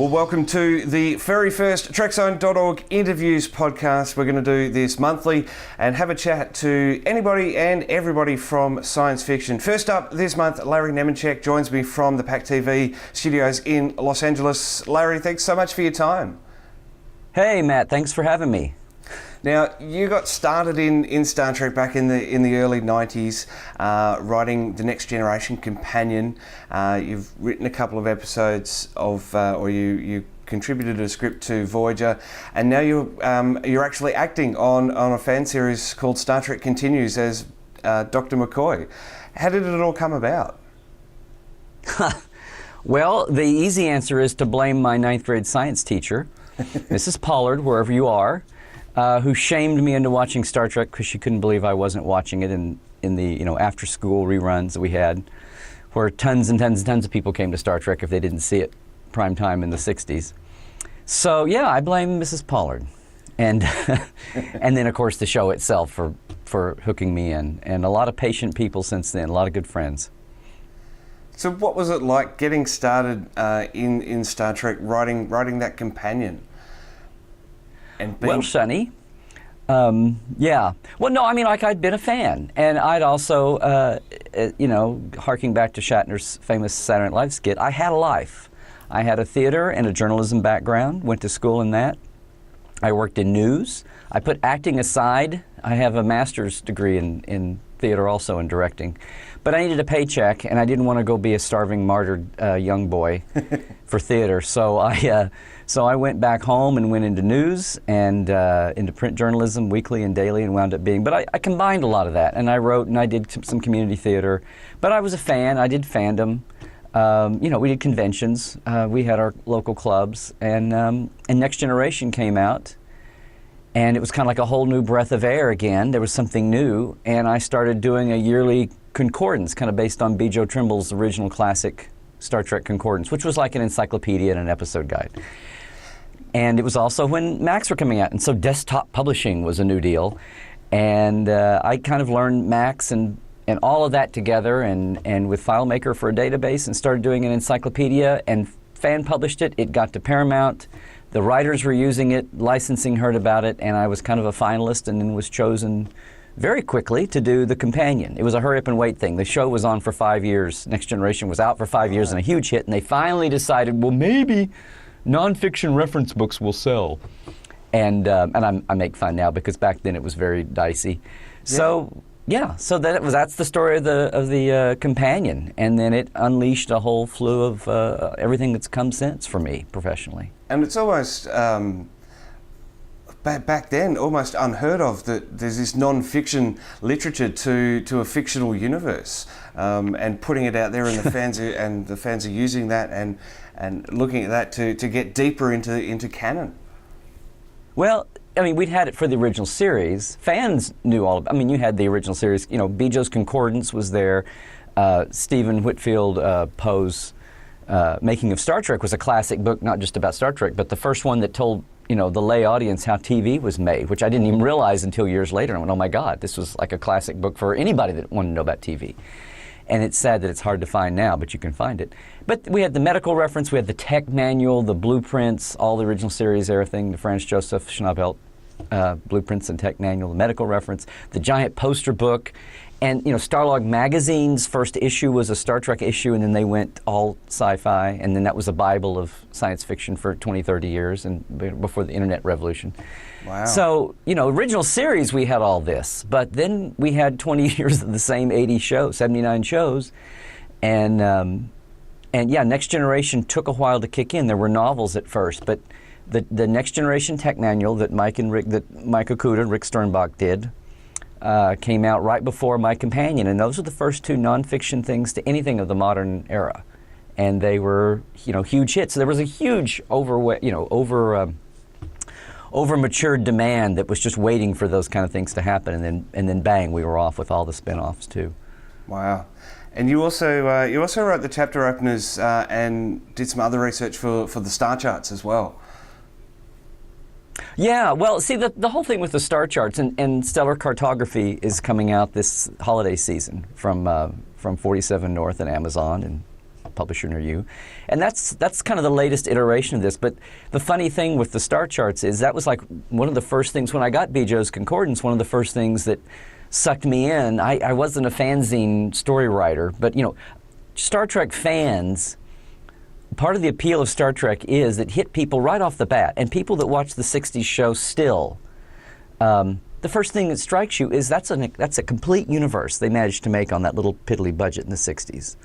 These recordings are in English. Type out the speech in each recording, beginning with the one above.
Well, welcome to the very first Trekzone.org interviews podcast. We're going to do this monthly and have a chat to anybody and everybody from science fiction. First up this month, Larry Nemecek joins me from the PAC TV studios in Los Angeles. Larry, thanks so much for your time. Hey, Matt, thanks for having me. Now, you got started in Star Trek back in the early 90s, writing the Next Generation companion. You've written a couple of episodes of, or you contributed a script to Voyager, and now you're actually acting on a fan series called Star Trek Continues as Dr. McCoy. How did it all come about? Well, the easy answer is to blame my ninth grade science teacher, Mrs. Pollard, wherever you are. Who shamed me into watching Star Trek because she couldn't believe I wasn't watching it in the after school reruns that we had, where tons and tons and tons of people came to Star Trek if they didn't see it prime time in the 60s. So yeah, I blame Mrs. Pollard, and and then of course the show itself for hooking me in, and a lot of patient people since then, a lot of good friends. So what was it like getting started in Star Trek, writing that companion? Well, Sonny, yeah. Well, no, I mean, like, I'd been a fan, and I'd also, harking back to Shatner's famous Saturday Night Live skit, I had a life. I had a theater and a journalism background, went to school in that. I worked in news. I put acting aside. I have a master's degree in theater also, in directing. But I needed a paycheck, and I didn't want to go be a starving, martyred young boy for theater. So I went back home and went into news and into print journalism, weekly and daily, and wound up being. But I combined a lot of that, and I wrote and I did some community theater. But I was a fan. I did fandom. We did conventions. We had our local clubs, and Next Generation came out. And it was kind of like a whole new breath of air again. There was something new, and I started doing a yearly concordance, kind of based on B. Joe Trimble's original classic Star Trek concordance, which was like an encyclopedia and an episode guide. And it was also when Macs were coming out, and so desktop publishing was a new deal. And I kind of learned Macs and all of that together, and with FileMaker for a database, and started doing an encyclopedia, and fan published it. It got to Paramount. The writers were using it, licensing heard about it, and I was kind of a finalist and then was chosen very quickly to do the companion. It was a hurry up and wait thing. The show was on for 5 years. Next Generation was out for 5 years and a huge hit, and they finally decided, well, maybe non-fiction reference books will sell. And I make fun now because back then it was very dicey. Yeah. So that's the story of the companion, and then it unleashed a whole slew of everything that's come since for me professionally. And it's almost back then almost unheard of that there's this non-fiction literature to a fictional universe, and putting it out there, and the fans are using that and looking at that to get deeper into canon. Well, I mean, we'd had it for the original series. Fans knew all about it. I mean, you had the original series. B. Joe's Concordance was there. Stephen Whitfield Poe's Making of Star Trek was a classic book, not just about Star Trek, but the first one that told, the lay audience how TV was made, which I didn't even realize until years later. I went, oh my God, this was like a classic book for anybody that wanted to know about TV. And it's sad that it's hard to find now, but you can find it. But we had the medical reference, we had the tech manual, the blueprints, all the original series, everything, the Franz Josef Schnabelt blueprints and tech manual, the medical reference, the giant poster book. And, Starlog Magazine's first issue was a Star Trek issue, and then they went all sci-fi, and then that was a Bible of science fiction for 20, 30 years, and before the internet revolution. Wow. So, original series, we had all this, but then we had 20 years of the same 80 shows, 79 shows, and yeah, Next Generation took a while to kick in. There were novels at first, but the Next Generation tech manual that Mike Okuda, Rick Sternbach did, came out right before my companion, and those were the first two nonfiction things to anything of the modern era, and they were huge hits. So there was a huge over-matured demand that was just waiting for those kind of things to happen, and then bang, we were off with all the spin-offs too. Wow. And you also wrote the chapter openers and did some other research for the star charts as well. Yeah, well, see, the whole thing with the star charts and stellar cartography is coming out this holiday season from 47 North and Amazon, and publisher near you. And that's kind of the latest iteration of this. But the funny thing with the star charts is that was like one of the first things, when I got Bijo's Concordance, one of the first things that sucked me in. I wasn't a fanzine story writer, but Star Trek fans, part of the appeal of Star Trek is it hit people right off the bat, and people that watch the 60s show still, the first thing that strikes you is that's a complete universe they managed to make on that little piddly budget in the 60s.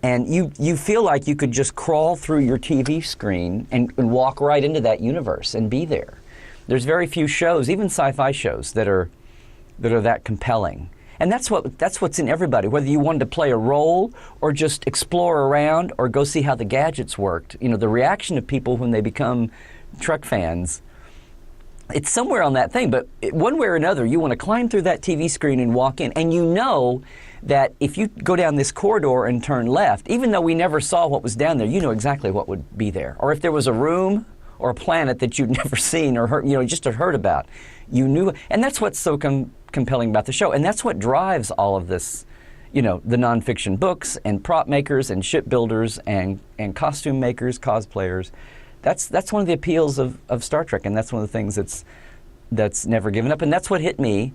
And you feel like you could just crawl through your TV screen and walk right into that universe and be there. There's very few shows, even sci-fi shows, that are that compelling. And that's what's in everybody, whether you wanted to play a role or just explore around or go see how the gadgets worked. The reaction of people when they become Trek fans, it's somewhere on that thing, but one way or another, you want to climb through that TV screen and walk in, and you know that if you go down this corridor and turn left, even though we never saw what was down there, you know exactly what would be there. Or if there was a room or a planet that you'd never seen or heard, just had heard about, you knew. And that's what's so compelling about the show, and that's what drives all of this, the nonfiction books and prop makers and shipbuilders and costume makers, cosplayers. That's one of the appeals of Star Trek, and that's one of the things that's never given up, and that's what hit me.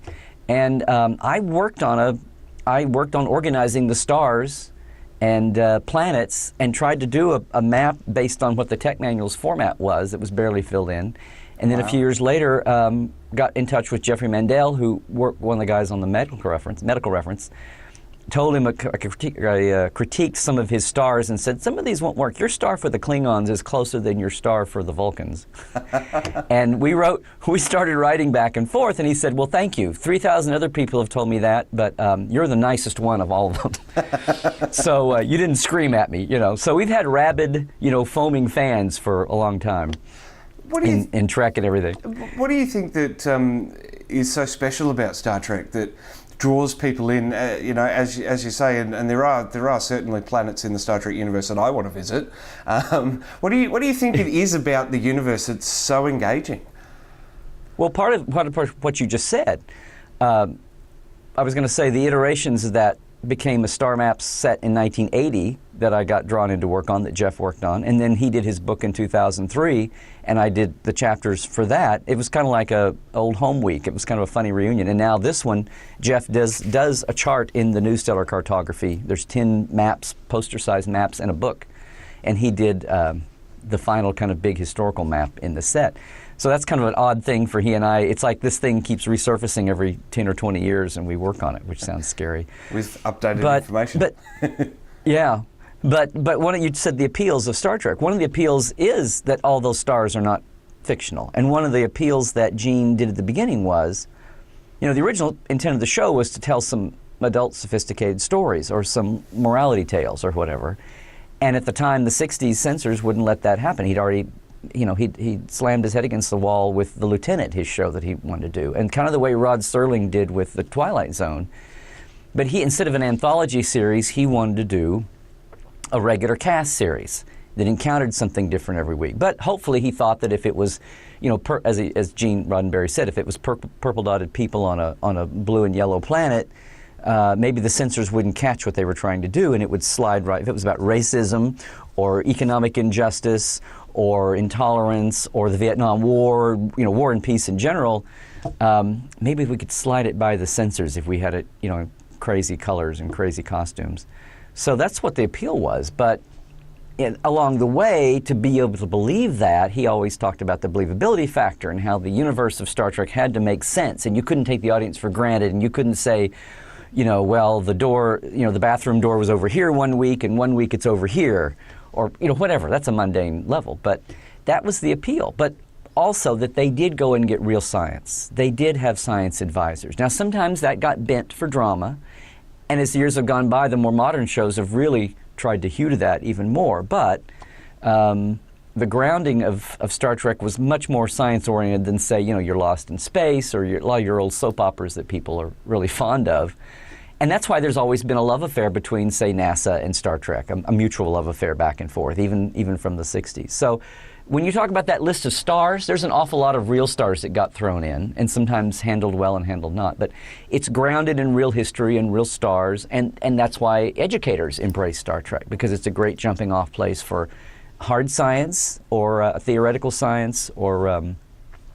And I worked on organizing the stars and planets, and tried to do a map based on what the tech manual's format was. It was barely filled in. And then a few years later, got in touch with Jeffrey Mandel, who worked one of the guys on the medical reference, told him critiqued some of his stars and said, some of these won't work. Your star for the Klingons is closer than your star for the Vulcans. And we started writing back and forth, and he said, well, thank you. 3,000 other people have told me that, but you're the nicest one of all of them. So you didn't scream at me, So we've had rabid, foaming fans for a long time. In Trek and everything. What do you think that is so special about Star Trek that draws people in? As you say, and there are certainly planets in the Star Trek universe that I want to visit. What do you think it is about the universe that's so engaging? Well, part of what you just said, I was going to say the iterations of that became a Star Maps set in 1980 that I got drawn into work on, that Jeff worked on, and then he did his book in 2003, and I did the chapters for that. It was kind of like a old home week. It was kind of a funny reunion. And now this one, Jeff does a chart in the New Stellar Cartography. There's 10 maps, poster-sized maps, and a book, and he did the final kind of big historical map in the set. So that's kind of an odd thing for he and I. It's like this thing keeps resurfacing every 10 or 20 years, and we work on it, which sounds scary. With updated information. Yeah. But you said the appeals of Star Trek. One of the appeals is that all those stars are not fictional. And one of the appeals that Gene did at the beginning was, the original intent of the show was to tell some adult sophisticated stories or some morality tales or whatever. And at the time, the 60s censors wouldn't let that happen. He'd already he slammed his head against the wall with The Lieutenant, his show that he wanted to do, and kind of the way Rod Serling did with The Twilight Zone. But he, instead of an anthology series, he wanted to do a regular cast series that encountered something different every week. But hopefully he thought that if it was, as Gene Roddenberry said, if it was purple-dotted people on a blue and yellow planet, maybe the censors wouldn't catch what they were trying to do, and it would slide right. If it was about racism or economic injustice or intolerance or the Vietnam War, war and peace in general, maybe we could slide it by the censors if we had it, crazy colors and crazy costumes. So that's what the appeal was. But along the way, to be able to believe that, he always talked about the believability factor and how the universe of Star Trek had to make sense, and you couldn't take the audience for granted, and you couldn't say, well, the door, the bathroom door was over here one week, and one week it's over here, or whatever. That's a mundane level, but that was the appeal. But also that they did go and get real science. They did have science advisors. Now, sometimes that got bent for drama, and as the years have gone by, the more modern shows have really tried to hew to that even more. But the grounding of Star Trek was much more science-oriented than, say, You're Lost in Space or a lot of your old soap operas that people are really fond of. And that's why there's always been a love affair between, say, NASA and Star Trek, a mutual love affair back and forth, even from the 60s. So when you talk about that list of stars, there's an awful lot of real stars that got thrown in, and sometimes handled well and handled not. But it's grounded in real history and real stars, and that's why educators embrace Star Trek, because it's a great jumping off place for hard science or theoretical science or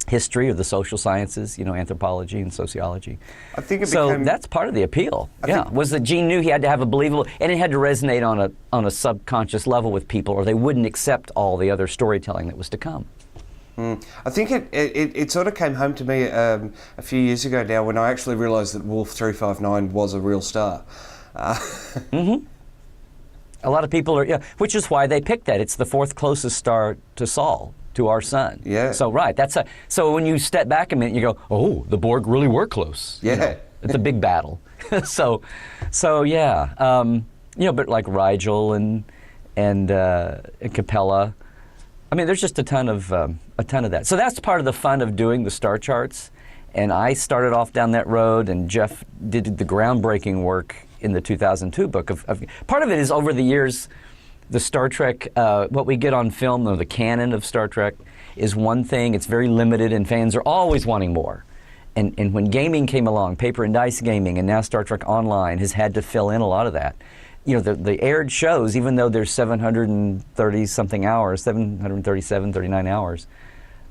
history or the social sciences, anthropology and sociology. I think that's part of the appeal. Was that Gene knew he had to have a believable, and it had to resonate on a subconscious level with people, or they wouldn't accept all the other storytelling that was to come. I think it sort of came home to me a few years ago now when I actually realised that Wolf 359 was a real star. Mm-hmm. A lot of people are, which is why they picked that. It's the fourth closest star to Sol, to our sun. Yeah. So so when you step back a minute, you go, oh, the Borg really were close. Yeah. It's a big battle. so yeah. But like Rigel and Capella, I mean, there's just a ton of that. So that's part of the fun of doing the star charts. And I started off down that road, and Jeff did the groundbreaking work in the 2002 book. Part of it is over the years. The Star Trek, what we get on film, or the canon of Star Trek, is one thing. It's very limited, and fans are always wanting more. And when gaming came along, paper and dice gaming, and now Star Trek Online has had to fill in a lot of that. The aired shows, even though there's 730-something hours, 737, 39 hours,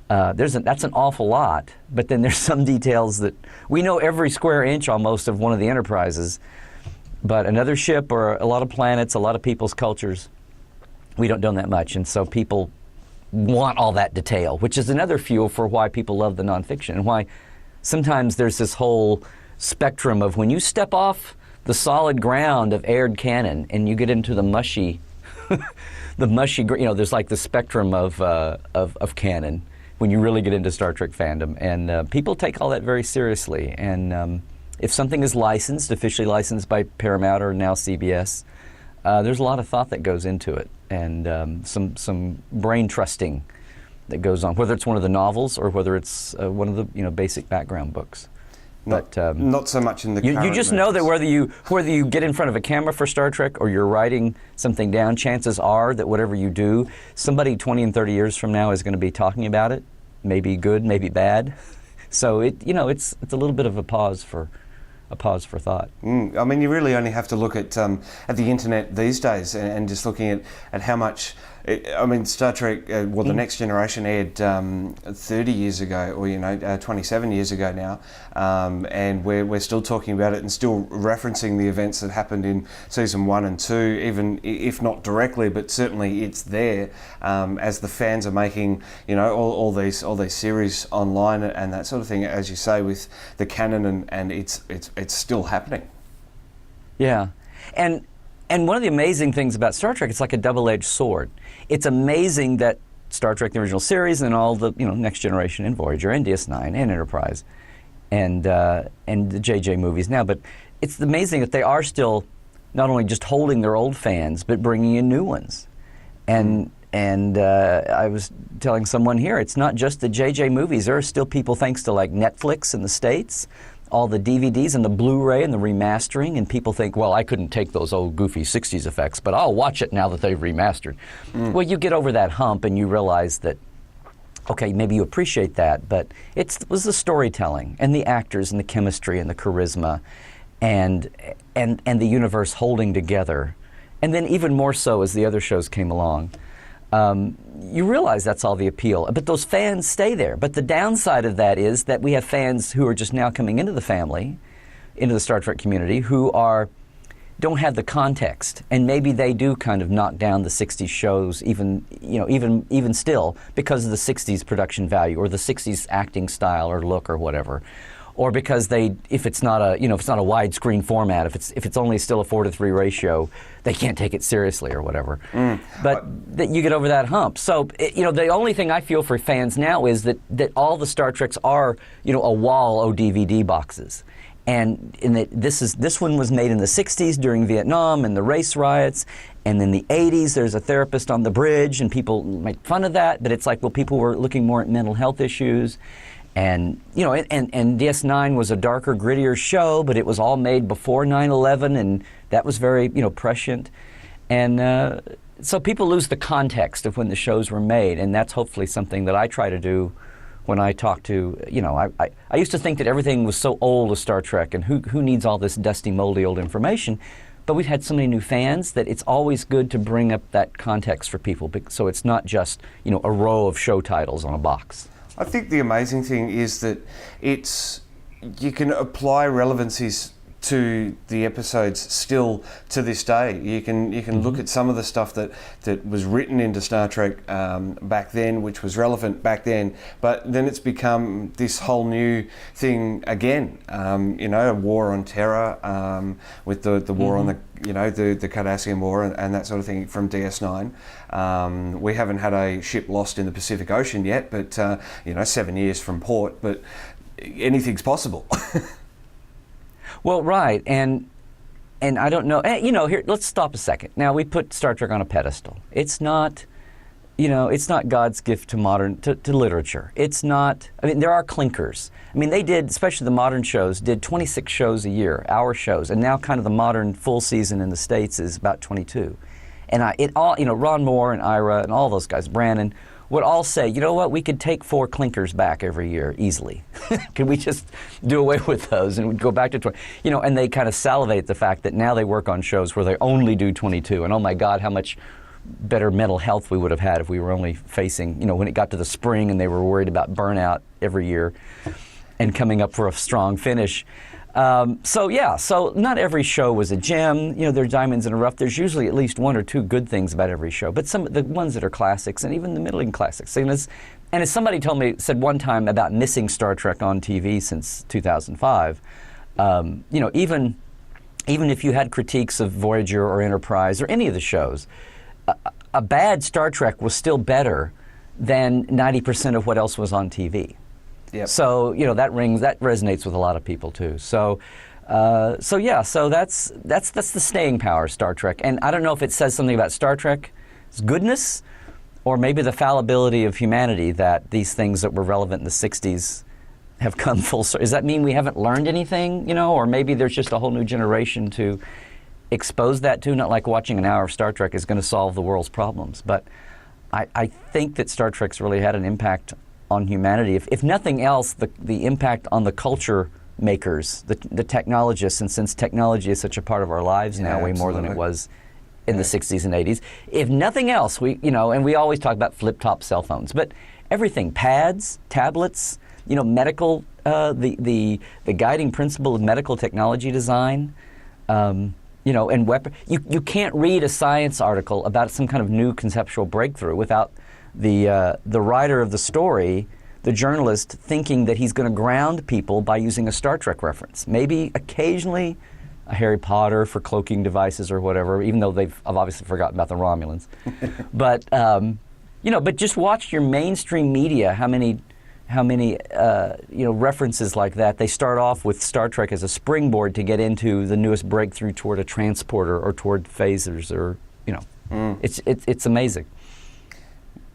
that's an awful lot. But then there's some details that we know every square inch almost of one of the Enterprises, but another ship or a lot of planets, a lot of people's cultures, we don't know that much, and so people want all that detail, which is another fuel for why people love the nonfiction, and why sometimes there's this whole spectrum of when you step off the solid ground of aired canon and you get into the mushy, there's like the spectrum of canon when you really get into Star Trek fandom, and people take all that very seriously. And if something is licensed, officially licensed by Paramount or now CBS, there's a lot of thought that goes into it, and some brain trusting that goes on, whether it's one of the novels or whether it's one of the basic background books. Not so much in the you current just movies. know that whether you get in front of a camera for Star Trek or you're writing something down, chances are that whatever you do, somebody 20 and 30 years from now is going to be talking about it, maybe good, maybe bad. So it's a little bit of a pause for thought. I mean, you really only have to look at the internet these days and just looking at how much. Star Trek, the Next Generation aired 30 years ago, or 27 years ago now, and we're still talking about it and still referencing the events that happened in season 1 and 2, even if not directly, but certainly it's there as the fans are making all these series online and that sort of thing, as you say, with the canon, and it's still happening. Yeah, and one of the amazing things about Star Trek, it's like a double-edged sword. It's amazing that Star Trek, the original series, and all the Next Generation and Voyager and DS9 and Enterprise and the JJ movies now, but it's amazing that they are still not only just holding their old fans, but bringing in new ones. And I was telling someone here, it's not just the JJ movies. There are still people, thanks to like Netflix in the States, all the DVDs and the Blu-ray and the remastering, and people think, well, I couldn't take those old goofy 60s effects, but I'll watch it now that they've remastered. Well, you get over that hump and you realize that, okay, maybe you appreciate that, but it was the storytelling and the actors and the chemistry and the charisma and the universe holding together. And then even more so as the other shows came along. You realize that's all the appeal, but those fans stay there. But the downside of that is that we have fans who are just now coming into the family, into the Star Trek community, who don't have the context, and maybe they do kind of knock down the 60s shows, even still, because of the 60s production value or the 60s acting style or look or whatever. Or because if it's not a widescreen format, if it's only still a 4:3 ratio, they can't take it seriously or whatever. But that you get over that hump. So the only thing I feel for fans now is that all the Star Treks are a wall of DVD boxes, and this one was made in the 60s during Vietnam and the race riots, and in the 80s there's a therapist on the bridge, and people make fun of that, but it's like, well, people were looking more at mental health issues. And and DS9 was a darker, grittier show, but it was all made before 9/11, and that was very prescient. And so people lose the context of when the shows were made, and that's hopefully something that I try to do when I talk to, I used to think that everything was so old as Star Trek, and who needs all this dusty, moldy old information? But we've had so many new fans that it's always good to bring up that context for people, so it's not just, a row of show titles on a box. I think the amazing thing is that you can apply relevancies to the episodes still to this day. You can look at some of the stuff that was written into Star Trek back then, which was relevant back then, but then it's become this whole new thing again. A war on terror, with the war on the Cardassian War and that sort of thing from DS9. We haven't had a ship lost in the Pacific Ocean yet, but 7 years from port, but anything's possible. Well, right, and I don't know. Here, let's stop a second. Now, we put Star Trek on a pedestal. It's not, it's not God's gift to literature. It's not. I mean, there are clinkers. I mean, they did, especially the modern shows, did 26 shows a year, hour shows, and now kind of the modern full season in the States is about 22. And Ron Moore and Ira and all those guys, Brannon, would all say, you know what, we could take 4 clinkers back every year easily. Could we just do away with those and we'd go back to 20? And they kind of salivate the fact that now they work on shows where they only do 22. And oh my God, how much better mental health we would have had if we were only facing, when it got to the spring and they were worried about burnout every year and coming up for a strong finish. So not every show was a gem. There are diamonds in the rough. There's usually at least 1 or 2 good things about every show, but some of the ones that are classics and even the middling classics. And as somebody said one time about missing Star Trek on TV since 2005, even if you had critiques of Voyager or Enterprise or any of the shows, a bad Star Trek was still better than 90% of what else was on TV. Yep. So that resonates with a lot of people too. So that's the staying power of Star Trek. And I don't know if it says something about Star Trek's goodness, or maybe the fallibility of humanity that these things that were relevant in the '60s have come full circle. Does that mean we haven't learned anything? Or maybe there's just a whole new generation to expose that to. Not like watching an hour of Star Trek is going to solve the world's problems, but I think that Star Trek's really had an impact on humanity. If nothing else, the impact on the culture makers, the technologists, and since technology is such a part of our lives now, way more than it was in the 60s and 80s. If nothing else, and we always talk about flip-top cell phones, but everything, pads, tablets, medical, the guiding principle of medical technology design, and weapon. You can't read a science article about some kind of new conceptual breakthrough without the writer of the story, the journalist, thinking that he's going to ground people by using a Star Trek reference. Maybe occasionally a Harry Potter for cloaking devices or whatever, even though I've obviously forgotten about the Romulans. But but just watch your mainstream media. How many references like that? They start off with Star Trek as a springboard to get into the newest breakthrough toward a transporter or toward phasers, or it's amazing.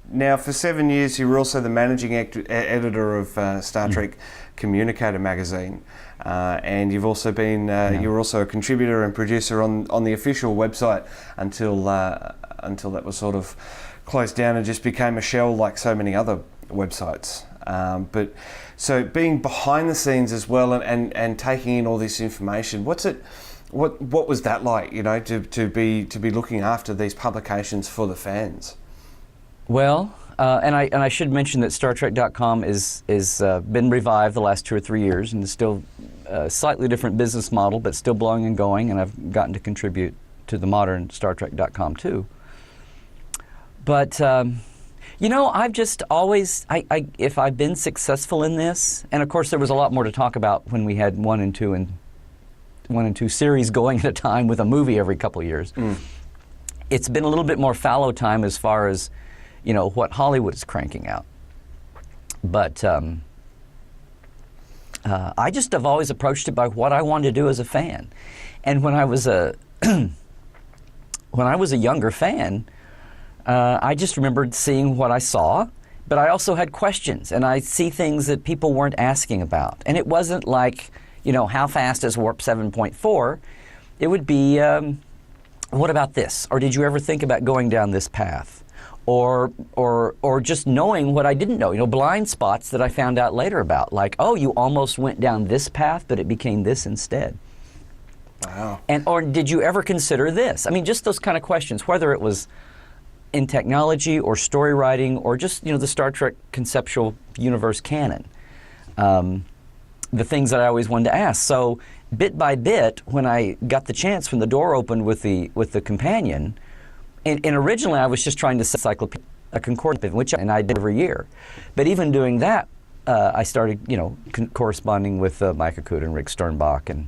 Now, for 7 years, you were also the managing editor of Star Trek Communicator magazine, and you've also been you were also a contributor and producer on the official website until that was sort of closed down and just became a shell like so many other websites. But so being behind the scenes as well and taking in all this information, what was that like? To be looking after these publications for the fans. Well, and I should mention that StarTrek.com is been revived the last 2 or 3 years, and is still a slightly different business model, but still blowing and going. And I've gotten to contribute to the modern StarTrek.com too. But I've just always, if I've been successful in this, and of course there was a lot more to talk about when we had 1 and 2 series going at a time with a movie every couple of years. It's been a little bit more fallow time as far as what Hollywood is cranking out. But I just have always approached it by what I wanted to do as a fan. And when I was a younger fan, I just remembered seeing what I saw, but I also had questions, and I see things that people weren't asking about. And it wasn't like, how fast is Warp 7.4? It would be, what about this? Or did you ever think about going down this path? Or just knowing what I didn't know, blind spots that I found out later about, like, oh, you almost went down this path, but it became this instead. Wow. Or did you ever consider this? I mean, just those kind of questions, whether it was in technology or story writing or just, the Star Trek conceptual universe canon. The things that I always wanted to ask. So bit by bit, when I got the chance, when the door opened with the companion, and originally I was just trying to encyclopedia a concordance, and I did every year. But even doing that, I started, corresponding with Mike Akuda and Rick Sternbach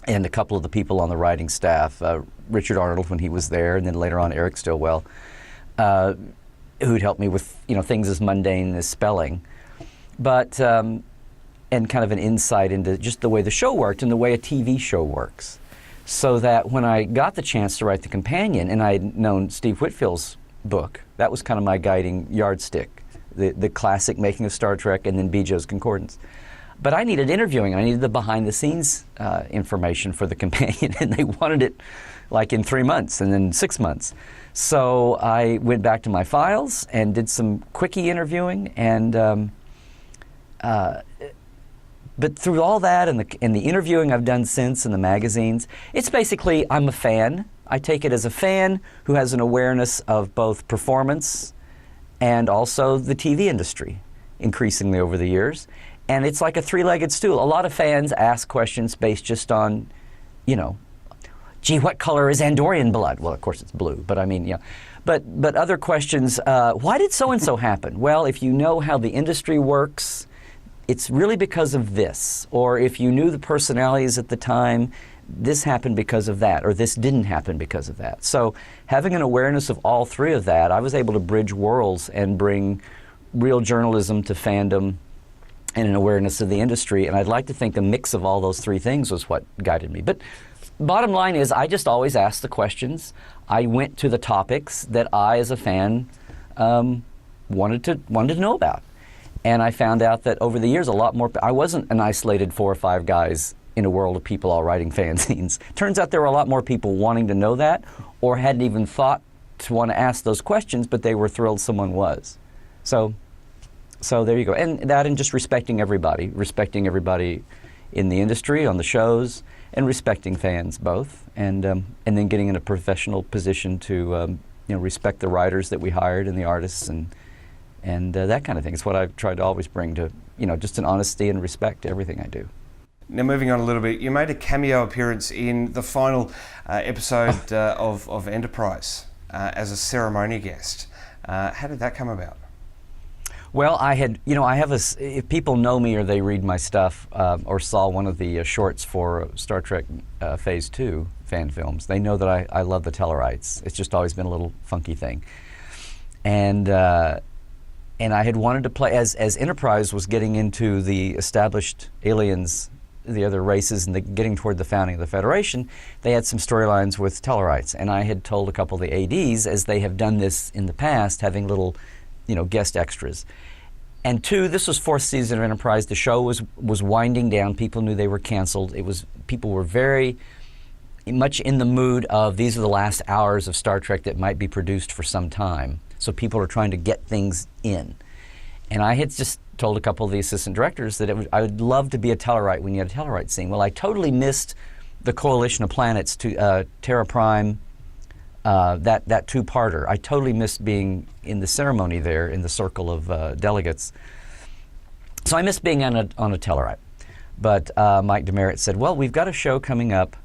and a couple of the people on the writing staff, Richard Arnold when he was there, and then later on Eric Stillwell, who'd helped me with things as mundane as spelling, but and kind of an insight into just the way the show worked and the way a TV show works. So that when I got the chance to write the companion, and I had known Steve Whitfield's book, that was kind of my guiding yardstick, the classic making of Star Trek, and then Bijo's Concordance. But I needed interviewing. I needed the behind-the-scenes information for the companion, and they wanted it like in 3 months and then 6 months. So I went back to my files and did some quickie interviewing, and but through all that and the interviewing I've done since in the magazines, it's basically I'm a fan. I take it as a fan who has an awareness of both performance and also the TV industry increasingly over the years. And it's like a three-legged stool. A lot of fans ask questions based just on, gee, what color is Andorian blood? Well, of course it's blue, but I mean, But other questions, why did so-and-so happen? Well, if you know how the industry works, it's really because of this. Or if you knew the personalities at the time, this happened because of that, or this didn't happen because of that. So having an awareness of all three of that, I was able to bridge worlds and bring real journalism to fandom and an awareness of the industry. And I'd like to think a mix of all those three things was what guided me. But bottom line is, I just always asked the questions. I went to the topics that I, as a fan, wanted to know about. And I found out that over the years, a lot more. I wasn't an isolated 4 or 5 guys in a world of people all writing fanzines. Turns out there were a lot more people wanting to know that, or hadn't even thought to want to ask those questions, but they were thrilled someone was. So there you go. And that, and just respecting everybody in the industry, on the shows, and respecting fans both, and then getting in a professional position to respect the writers that we hired and the artists and that kind of thing. It's what I've tried to always bring to, just an honesty and respect to everything I do. Now, moving on a little bit, you made a cameo appearance in the final episode of Enterprise as a ceremony guest. How did that come about? Well, I have if people know me or they read my stuff or saw one of the shorts for Star Trek Phase 2 fan films, they know that I love the Tellarites. It's just always been a little funky thing. And I had wanted to play, as Enterprise was getting into the established aliens, the other races, and getting toward the founding of the Federation, they had some storylines with Tellarites. And I had told a couple of the ADs, as they have done this in the past, having little, guest extras. And 2, this was 4th season of Enterprise. The show was winding down. People knew they were canceled. People were very much in the mood of, these are the last hours of Star Trek that might be produced for some time. So people are trying to get things in. And I had just told a couple of the assistant directors that I would love to be a Tellarite when you had a Tellarite scene. Well, I totally missed the Coalition of Planets, to Terra Prime, that 2-parter. I totally missed being in the ceremony there in the circle of delegates. So I missed being on a Tellarite. But Mike Demerit said, well, we've got a show coming up.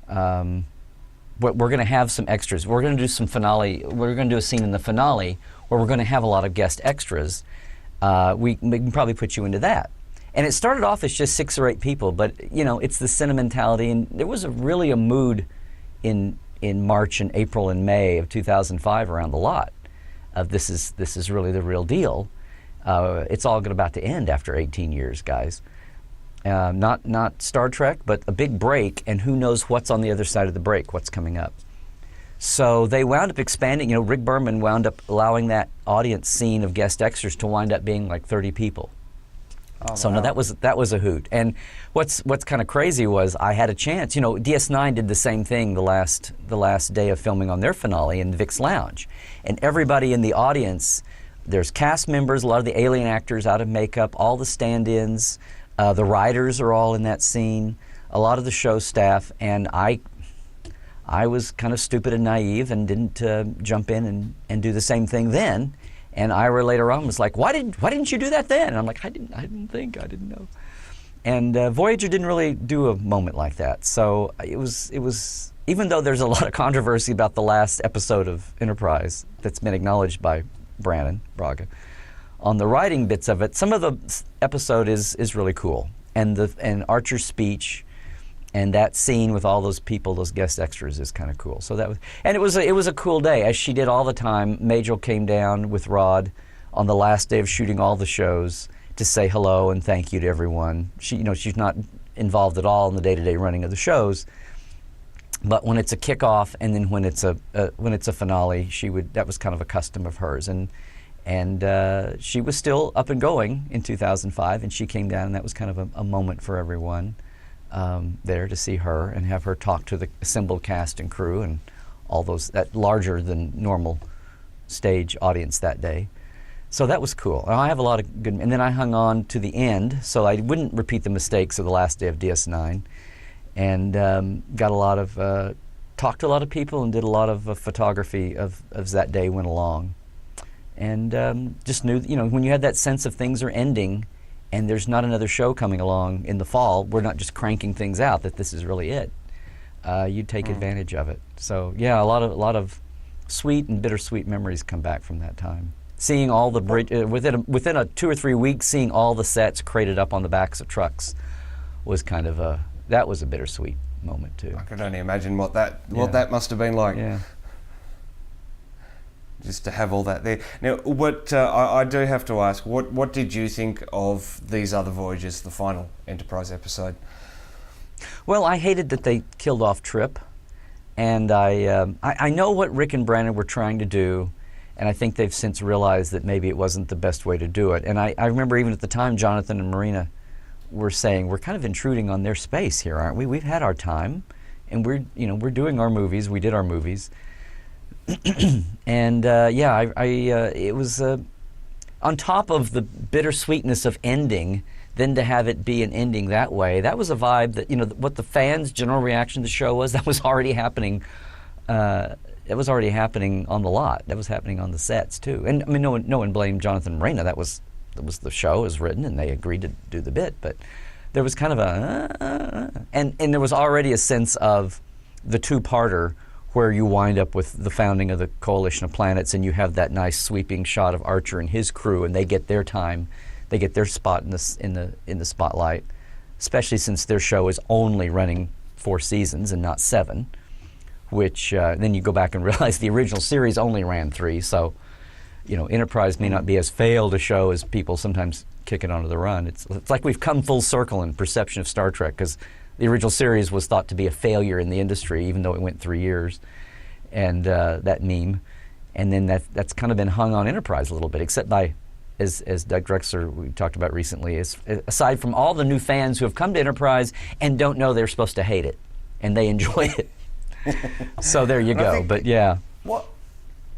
We're going to have some extras. We're going to do some finale. We're going to do a scene in the finale where we're going to have a lot of guest extras. We can probably put you into that. And it started off as just 6 or 8 people, but it's the sentimentality, and there was really a mood in March and April and May of 2005 around the lot of this is really the real deal. It's all about to end after 18 years, guys. Not Star Trek, but a big break, and who knows what's on the other side of the break, what's coming up. So they wound up expanding. Rick Berman wound up allowing that audience scene of guest extras to wind up being like 30 people. Oh, so wow. no, that was a hoot. And what's kind of crazy was I had a chance. You know, DS9 did the same thing the last day of filming on their finale in Vic's Lounge, and everybody in the audience. There's cast members, a lot of the alien actors out of makeup, all the stand-ins, the writers are all in that scene, a lot of the show staff, and I was kind of stupid and naive and didn't jump in and do the same thing then. And Ira later on was like, "Why didn't you do that then?" And I'm like, I didn't know. And Voyager didn't really do a moment like that. So it was even though there's a lot of controversy about the last episode of Enterprise that's been acknowledged by Brannon Braga, on the writing bits of it, some of the episode is really cool, and Archer's speech, and that scene with all those people, those guest extras, is kind of cool. So it was a cool day, as she did all the time. Majel came down with Rod on the last day of shooting all the shows to say hello and thank you to everyone. She's not involved at all in the day-to-day running of the shows. But when it's a kickoff and then when it's a finale, that was kind of a custom of hers, and she was still up and going in 2005, and she came down, and that was kind of a moment for everyone there to see her and have her talk to the assembled cast and crew and all that larger than normal stage audience that day. So that was cool. And I have a lot of good, and then I hung on to the end so I wouldn't repeat the mistakes of the last day of DS9. And got a lot of talked to a lot of people and did a lot of photography as that day went along, and just knew, when you had that sense of things are ending, and there's not another show coming along in the fall, we're not just cranking things out, that this is really it. You'd take advantage of it. So yeah, a lot of sweet and bittersweet memories come back from that time. Seeing all the within a 2 or 3 weeks, seeing all the sets crated up on the backs of trucks was kind of that was a bittersweet moment too. I could only imagine what that must have been like. Yeah. Just to have all that there. Now, what I do have to ask, what did you think of these other voyages, the final Enterprise episode? Well, I hated that they killed off Trip, and I know what Rick and Brannon were trying to do, and I think they've since realized that maybe it wasn't the best way to do it. And I remember even at the time, Jonathan and Marina were saying, we're kind of intruding on their space here, aren't we? We've had our time, and we're doing our movies. We did our movies, and it was on top of the bittersweetness of ending. Then to have it be an ending that way, that was a vibe that what the fans' general reaction to the show was. That was already happening. It was already happening on the lot. That was happening on the sets too. And I mean, no one blamed Jonathan and Marina. That was the show was written, and they agreed to do the bit. But there was kind of and there was already a sense of the two-parter where you wind up with the founding of the Coalition of Planets, and you have that nice sweeping shot of Archer and his crew, and they get their time, they get their spot in the spotlight, especially since their show is only running 4 seasons and not 7, which then you go back and realize the original series only ran 3, so Enterprise may not be as failed a show as people sometimes kick it onto the run. It's like we've come full circle in perception of Star Trek, because the original series was thought to be a failure in the industry, even though it went 3 years, and that meme. And then that's kind of been hung on Enterprise a little bit, except by, as Doug Drexler we talked about recently, aside from all the new fans who have come to Enterprise and don't know they're supposed to hate it, and they enjoy it. So there you go. But yeah.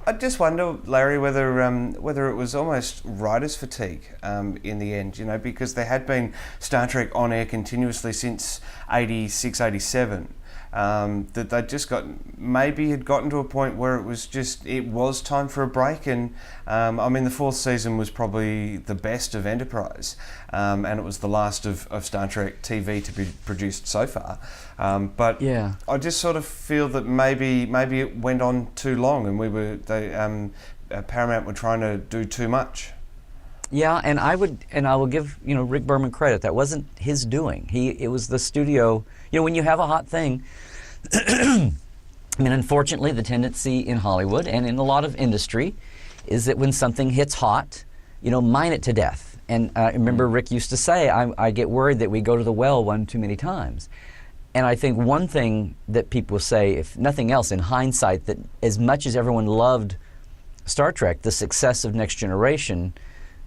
I just wonder, Larry, whether it was almost writer's fatigue in the end, because there had been Star Trek on air continuously since 86, 87, that they just had gotten to a point where it was time for a break. And the 4th season was probably the best of Enterprise, and it was the last of Star Trek TV to be produced so far. But yeah, I just sort of feel that maybe it went on too long, and Paramount were trying to do too much. Yeah, and I will give Rick Berman credit. That wasn't his doing. It was the studio. When you have a hot thing, unfortunately, the tendency in Hollywood and in a lot of industry is that when something hits hot, mine it to death. And I remember Rick used to say, I get worried that we go to the well one too many times. And I think one thing that people say, if nothing else, in hindsight, that as much as everyone loved Star Trek, the success of Next Generation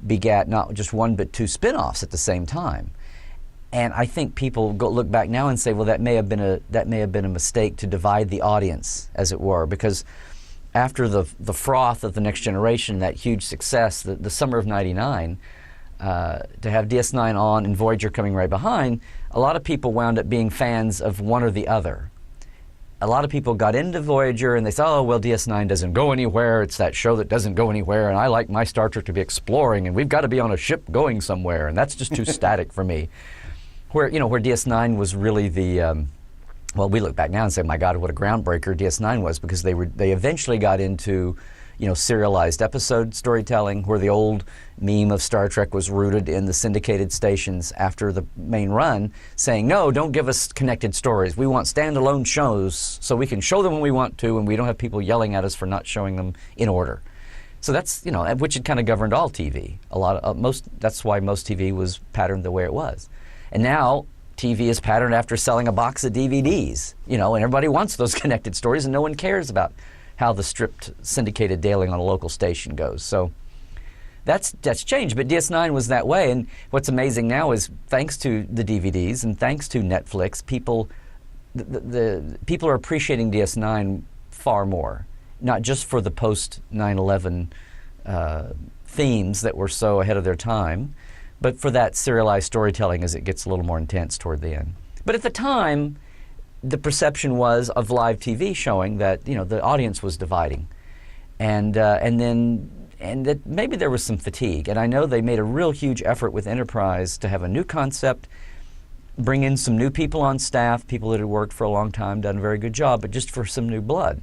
begat not just one but two spin-offs at the same time. And I think people look back now and say, well, that may have been a mistake to divide the audience, as it were, because after the froth of the Next Generation, that huge success, the summer of '99, to have DS9 on and Voyager coming right behind, a lot of people wound up being fans of one or the other. A lot of people got into Voyager and they said, oh, well, DS9 doesn't go anywhere. It's that show that doesn't go anywhere, and I like my Star Trek to be exploring, and we've got to be on a ship going somewhere, and that's just too static for me. Where DS9 was really the, well, we look back now and say, my God, what a groundbreaker DS9 was, because they eventually got into, serialized episode storytelling, where the old meme of Star Trek was rooted in the syndicated stations after the main run, saying, no, don't give us connected stories. We want standalone shows so we can show them when we want to, and we don't have people yelling at us for not showing them in order. So that's, which had kind of governed all TV. That's why most TV was patterned the way it was. And now TV is patterned after selling a box of DVDs, and everybody wants those connected stories, and no one cares about how the stripped syndicated daily on a local station goes. So that's changed, but DS9 was that way. And what's amazing now is, thanks to the DVDs and thanks to Netflix, people are appreciating DS9 far more, not just for the post 9/11 themes that were so ahead of their time, but for that serialized storytelling as it gets a little more intense toward the end. But at the time, the perception was of live TV showing that the audience was dividing, and that maybe there was some fatigue. And I know they made a real huge effort with Enterprise to have a new concept, bring in some new people on staff, people that had worked for a long time, done a very good job, but just for some new blood.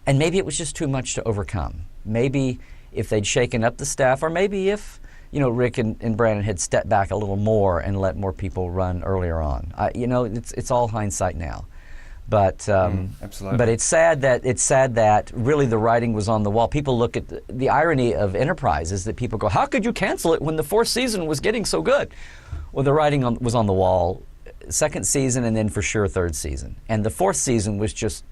And maybe it was just too much to overcome. Maybe if they'd shaken up the staff, or maybe if Rick and Brandon had stepped back a little more and let more people run earlier on. It's all hindsight now, but absolutely. But it's sad that really the writing was on the wall. People look at the irony of Enterprise is that people go, how could you cancel it when the fourth season was getting so good? Well, the writing was on the wall, second season, and then for sure third season, and the fourth season was just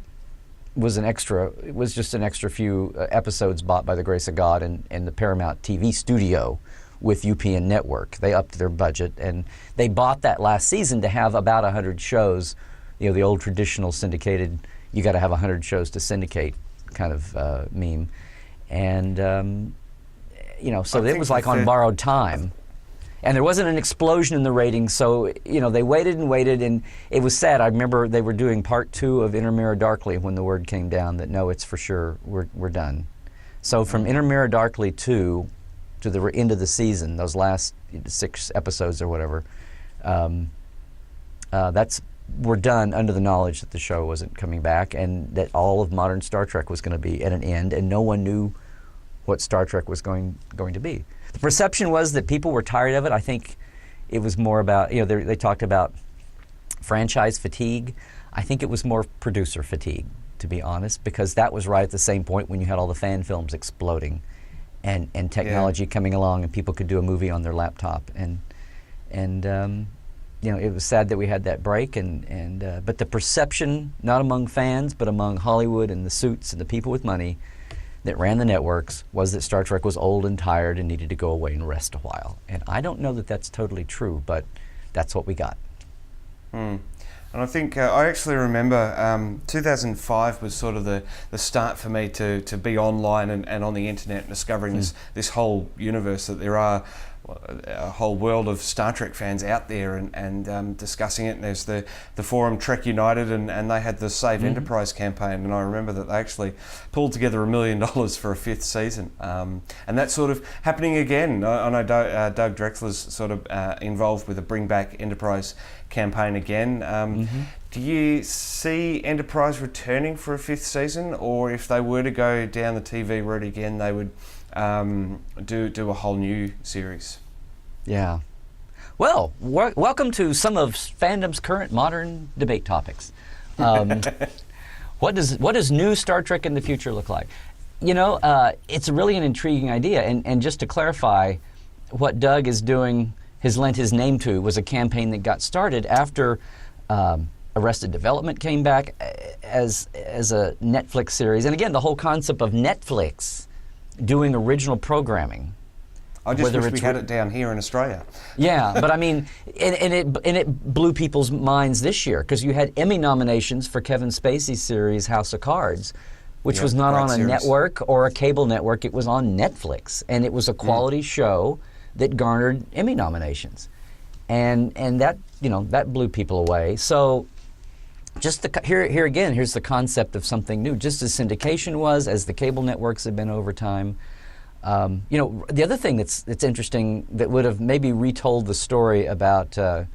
an extra few episodes bought by the grace of God and the Paramount TV studio with UPN Network. They upped their budget, and they bought that last season to have about 100 shows, the old traditional syndicated, you got to have 100 shows to syndicate kind of meme. And, so it was like on borrowed time. And there wasn't an explosion in the ratings, so, they waited and waited, and it was sad. I remember they were doing part 2 of Inter Mirror Darkly when the word came down that, no, it's for sure, we're done. So from Inter Mirror Darkly 2 to the end of the season, those last 6 episodes or whatever, we're done under the knowledge that the show wasn't coming back, and that all of modern Star Trek was going to be at an end, and no one knew what Star Trek was going to be. The perception was that people were tired of it. I think it was more about, they talked about franchise fatigue. I think it was more producer fatigue, to be honest, because that was right at the same point when you had all the fan films exploding and technology coming along, and people could do a movie on their laptop. And it was sad that we had that break. But the perception, not among fans, but among Hollywood and the suits and the people with money that ran the networks, was that Star Trek was old and tired and needed to go away and rest a while. And I don't know that that's totally true, but that's what we got. And I think I actually remember 2005 was sort of the start for me to be online and on the internet and discovering this whole universe, that there are a whole world of Star Trek fans out there and discussing it. And there's the forum Trek United, and they had the Save Enterprise campaign, and I remember that they actually pulled together $1 million for a 5th season, and that's sort of happening again. I know Doug Drexler's sort of involved with the Bring Back Enterprise campaign again. Do you see Enterprise returning for a 5th season, or if they were to go down the TV route again, they would do a whole new series? Yeah. Well, welcome to some of fandom's current modern debate topics. What does new Star Trek in the future look like? It's really an intriguing idea. And just to clarify, what Doug is doing, has lent his name to, was a campaign that got started after Arrested Development came back as a Netflix series. And again, the whole concept of Netflix doing original programming I just wish we had it down here in Australia. Yeah, but I mean, and it blew people's minds this year because you had Emmy nominations for Kevin Spacey's series House of Cards, which was not on a network or a cable network. It was on Netflix, and it was a quality show that garnered Emmy nominations, and that that blew people away. So. Just here again, here's the concept of something new. Just as syndication was, as the cable networks have been over time. The other thing that's interesting that would have maybe retold the story about the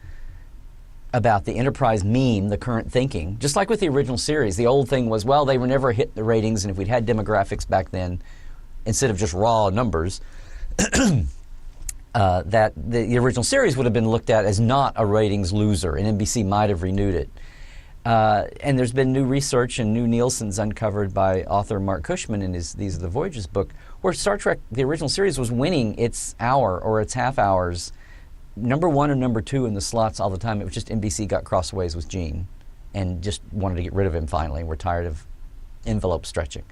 Enterprise meme, the current thinking, just like with the original series. The old thing was, well, they were never hit the ratings, and if we'd had demographics back then, instead of just raw numbers, that the original series would have been looked at as not a ratings loser, and NBC might have renewed it. And there's been new research, and new Nielsen's uncovered by author Mark Cushman in his These Are the Voyages book, where Star Trek, the original series, was winning its hour or its half hours, number 1 or number 2 in the slots all the time. It was just NBC got crossways with Gene and just wanted to get rid of him finally. We're tired of envelope stretching.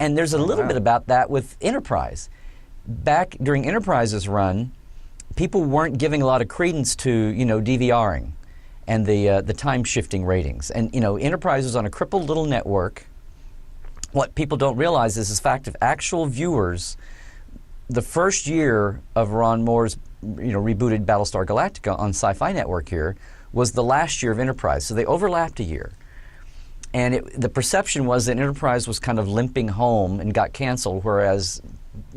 And there's a little bit about that with Enterprise. Back during Enterprise's run, people weren't giving a lot of credence to, DVRing. And the time-shifting ratings. And, Enterprise was on a crippled little network. What people don't realize is the fact of actual viewers, the first year of Ron Moore's, rebooted Battlestar Galactica on Sci-Fi Network here was the last year of Enterprise. So they overlapped a year. And the perception was that Enterprise was kind of limping home and got canceled, whereas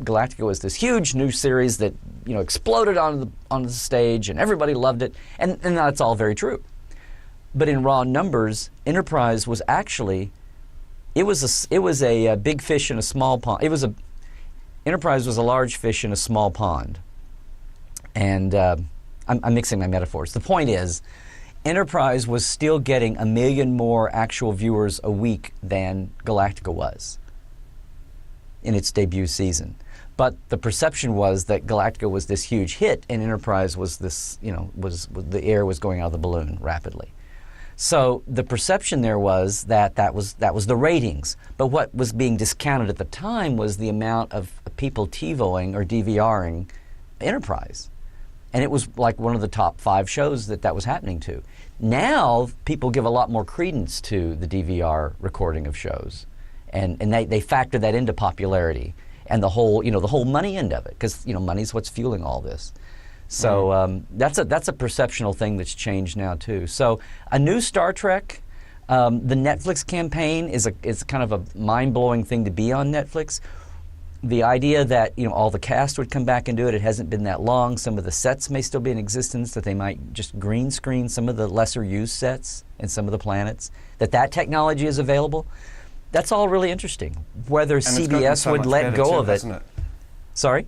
Galactica was this huge new series that exploded on the stage, and everybody loved it, and that's all very true. But in raw numbers, Enterprise was actually it was a big fish in a small pond. Enterprise was a large fish in a small pond, and I'm mixing my metaphors. The point is, Enterprise was still getting 1 million more actual viewers a week than Galactica was in its debut season. But the perception was that Galactica was this huge hit, and Enterprise was this, was the air was going out of the balloon rapidly. So the perception there was that was the ratings. But what was being discounted at the time was the amount of people TiVoing or DVRing Enterprise. And it was like one of the top 5 shows that was happening to. Now people give a lot more credence to the DVR recording of shows, and they factor that into popularity and the whole money end of it, because money's what's fueling all this. So that's a perceptional thing that's changed now too. So a new Star Trek, the Netflix campaign is kind of a mind-blowing thing to be on Netflix. The idea that all the cast would come back and do it hasn't been that long. Some of the sets may still be in existence, that they might just green screen some of the lesser used sets and some of the planets. That technology is available. That's all really interesting. Whether CBS would let go of it. Hasn't it? Sorry?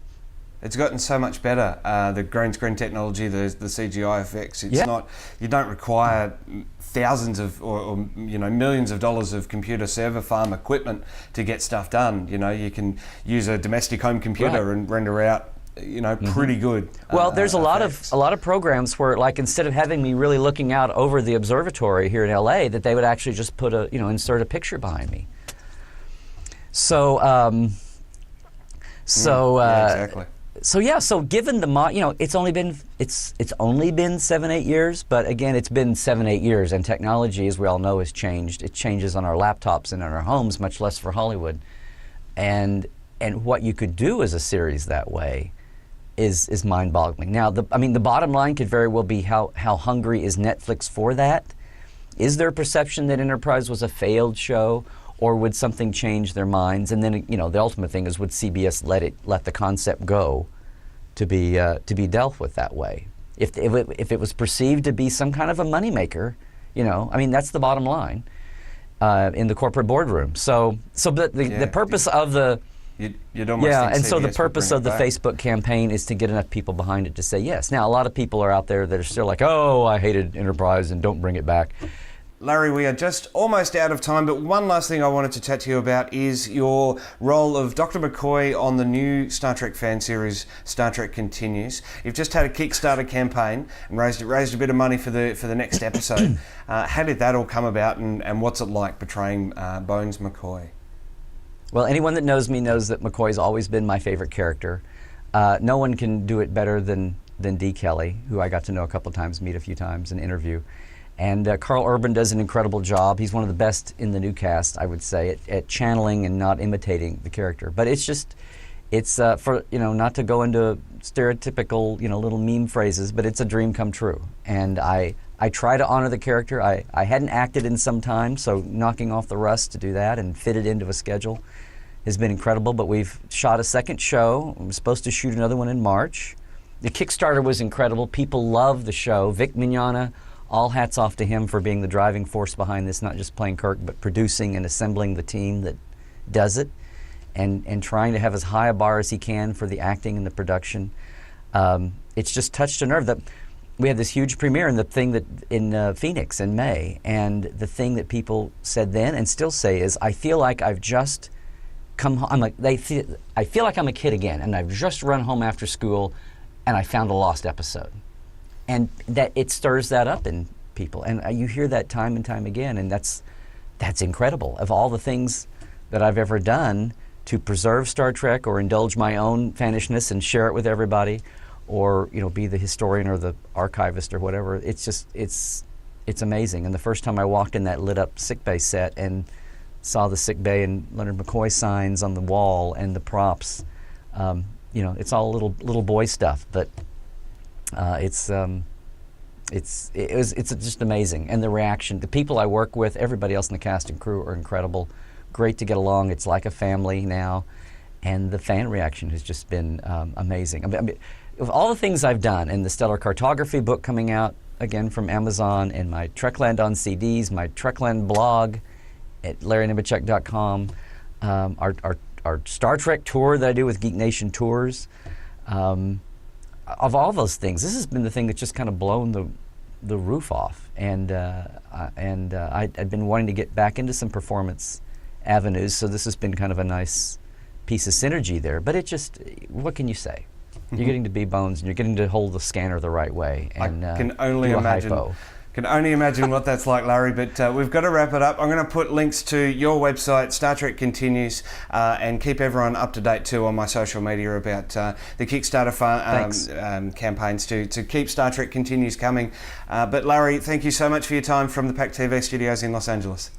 It's gotten so much better. The green screen technology, the CGI effects. It's not. You don't require thousands of or millions of dollars of computer server farm equipment to get stuff done. You can use a domestic home computer and render out pretty good. Well, there's a lot of programs where, like, instead of having me really looking out over the observatory here in LA, that they would actually just put insert a picture behind me. So exactly. So given the it's only been 7-8 years, but again, it's been 7-8 years, and technology, as we all know, has changed. It changes on our laptops and in our homes, much less for Hollywood. And what you could do as a series that way is mind-boggling. Now, the bottom line could very well be how hungry is Netflix for that? Is there a perception that Enterprise was a failed show? Or would something change their minds? And then, the ultimate thing is, would CBS let the concept go to be dealt with that way? If it was perceived to be some kind of a moneymaker, that's the bottom line in the corporate boardroom. The purpose of the the purpose of the Facebook campaign is to get enough people behind it to say yes. Now, a lot of people are out there that are still like, oh, I hated Enterprise and don't bring it back. Larry, we are just almost out of time, but one last thing I wanted to chat to you about is your role of Dr. McCoy on the new Star Trek fan series, Star Trek Continues. You've just had a Kickstarter campaign and raised a bit of money for the next episode. How did that all come about, and what's it like portraying Bones McCoy? Well, anyone that knows me knows that McCoy's always been my favorite character. No one can do it better than Dee Kelly, who I got to know a couple of times, meet a few times, and interview. And Carl Urban does an incredible job. He's one of the best in the new cast, I would say, at channeling and not imitating the character. But it's just, it's for, not to go into stereotypical, little meme phrases, but it's a dream come true. And I try to honor the character. I hadn't acted in some time, so knocking off the rust to do that and fit it into a schedule has been incredible. But we've shot a second show. We're supposed to shoot another one in March. The Kickstarter was incredible. People love the show. Vic Mignogna, all hats off to him for being the driving force behind this, not just playing Kirk, but producing and assembling the team that does it, and trying to have as high a bar as he can for the acting and the production. It's just touched a nerve. That we had this huge premiere in the thing that in Phoenix in May, and the thing that people said then and still say is, I feel like I've just come home. I feel like I'm a kid again, and I've just run home after school, and I found a lost episode. And that it stirs that up in people, and you hear that time and time again, and that's incredible. Of all the things that I've ever done to preserve Star Trek or indulge my own fanishness and share it with everybody, or be the historian or the archivist or whatever, it's amazing. And the first time I walked in that lit up sickbay set and saw the sickbay and Leonard McCoy signs on the wall and the props, it's all little boy stuff, but it's just amazing. And the reaction, the people I work with, everybody else in the cast and crew are incredible. Great to get along. It's like a family now, and the fan reaction has just been amazing. I mean, of all the things I've done, and the Stellar Cartography book coming out again from Amazon, and my Trekland on CDs, my Trekland blog at LarryNemecek.com, our Star Trek tour that I do with Geek Nation Tours. Of all those things, this has been the thing that's just kind of blown the roof off. And I'd been wanting to get back into some performance avenues, so this has been kind of a nice piece of synergy there. But it just, what can you say? You're getting to be Bones, and you're getting to hold the scanner the right way. And I can only imagine what that's like, Larry, but we've got to wrap it up. I'm going to put links to your website, Star Trek Continues, and keep everyone up to date too on my social media about the Kickstarter campaigns to keep Star Trek Continues coming. But Larry, thank you so much for your time from the PAC TV studios in Los Angeles.